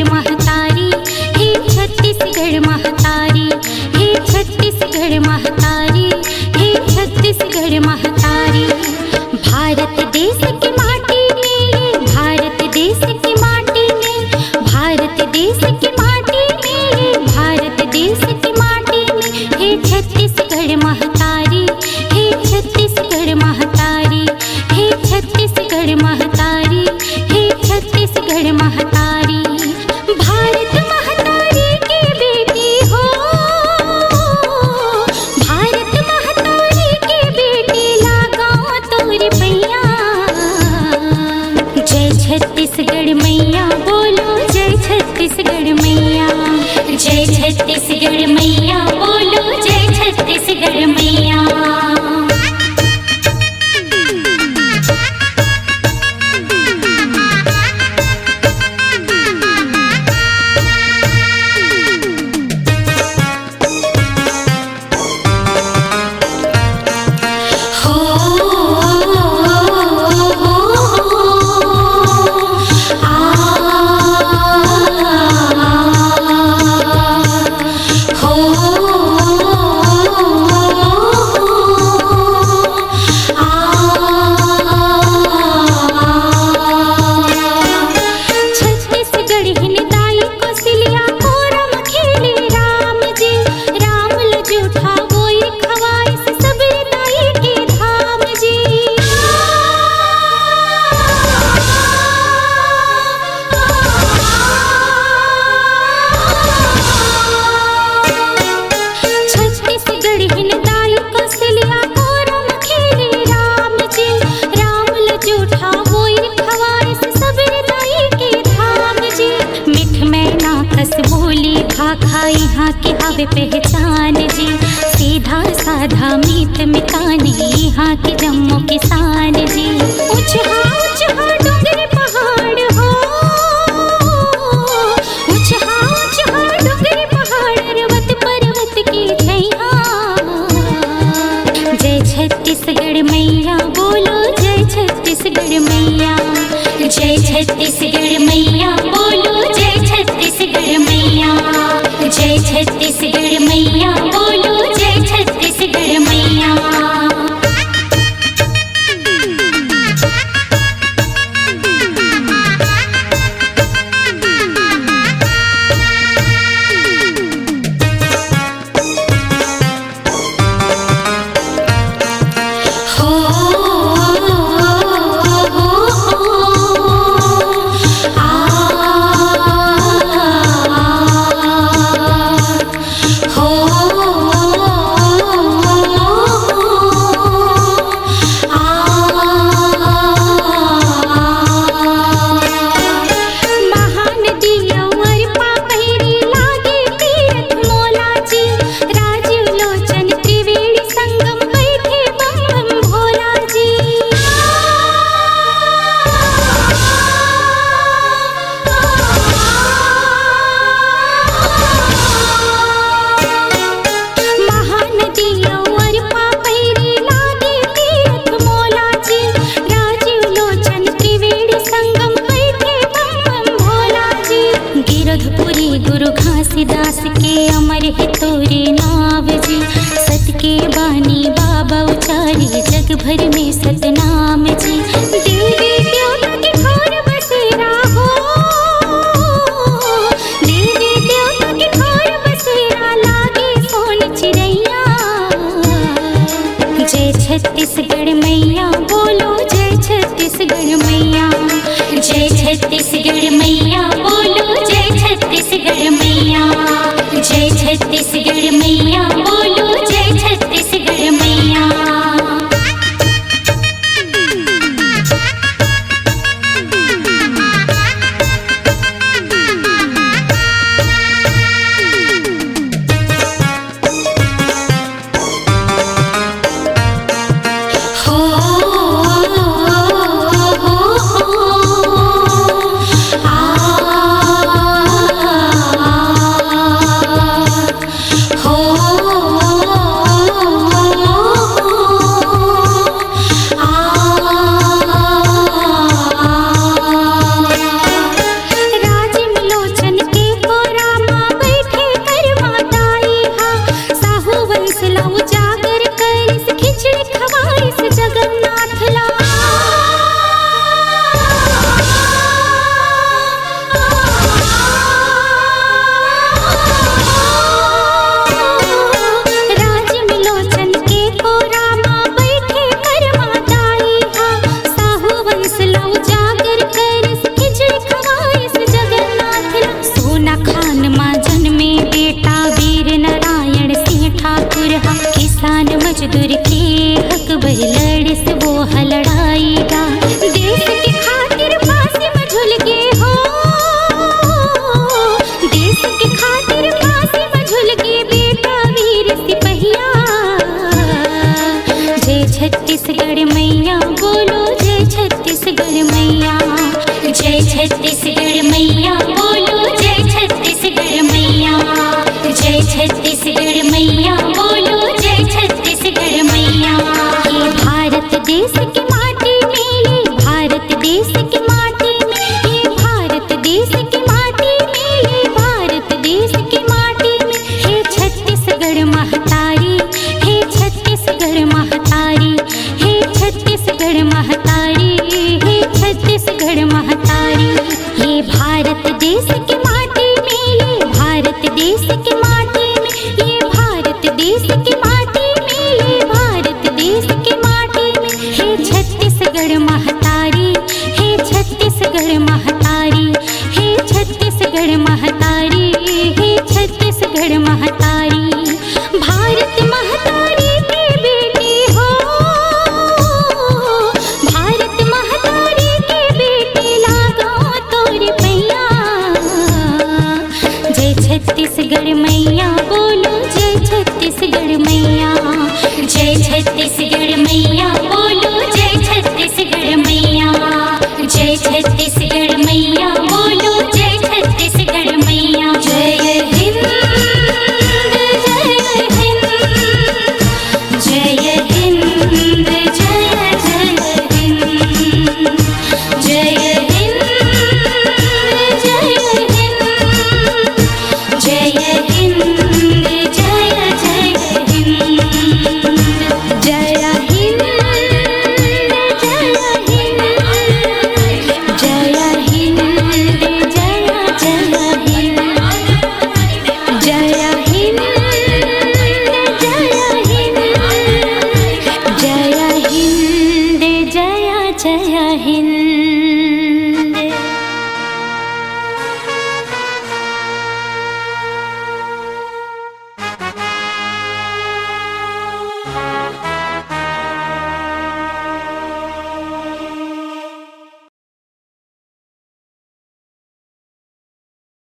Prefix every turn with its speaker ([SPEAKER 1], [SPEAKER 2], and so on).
[SPEAKER 1] छत्तीसगढ़ महतारी, हे छत्तीसगढ़ महतारी, हे छत्तीसगढ़ महतारी, हे छत्तीसगढ़ महतारी। भारत देश की माटी में, भारत देश की माटी में, भारत देश की माटी में, भारत देश की माटी में, हे छत्तीसगढ़ महतारी, हे छत्तीसगढ़ महतारी, हे छत्तीसगढ़ महतारी, हे छत्तीसगढ़ महतारी। भारत महतारी की बेटी हो, भारत महतारी की बेटी लगाओ तोरी पैया। जय छत्तीसगढ़ मैया बोलो, जय छत्तीसगढ़ मैया, जय छत्तीसगढ़ मैया बोलो, जय छत्तीसगढ़ मैया। खाई हाँ के आवे पहचान जी, सीधा साधा मीत मिताने यहाँ के जम्मू किसान जी। उचहा उचहा डोंगरे पहाड़ हो, उचहा उचहा डोंगरे पहाड़, पर्वत पर्वत की छैया। जय छत्तीसगढ़ मैया बोलो, जय छत्तीसगढ़ मैया, जय छत्तीसगढ़ मैया बोलो, जय छत्तीसगढ़ मैया, जय छत्तीसगढ़ मैया बोलो, जय छत्तीसगढ़ मैया। गुरु घासीदास के अमर है तोरे नाव जी, सत के बानी बाबा उचारे जग भर में सतनाम जी। देवी देवता के घर बसेरा हो, देवी देवता के घर बसेरा, लागे सोन चिड़ैया। जय छत्तीसगढ़ मैया बोलो, जय छत्तीसगढ़ मैया, जय छत्तीसगढ़ मैया बोलो, जय छत्तीसगढ़ मैया, जय छत्तीसगढ़ मैया बोलो, जय छत्तीसगढ़ मैया। छत्तीस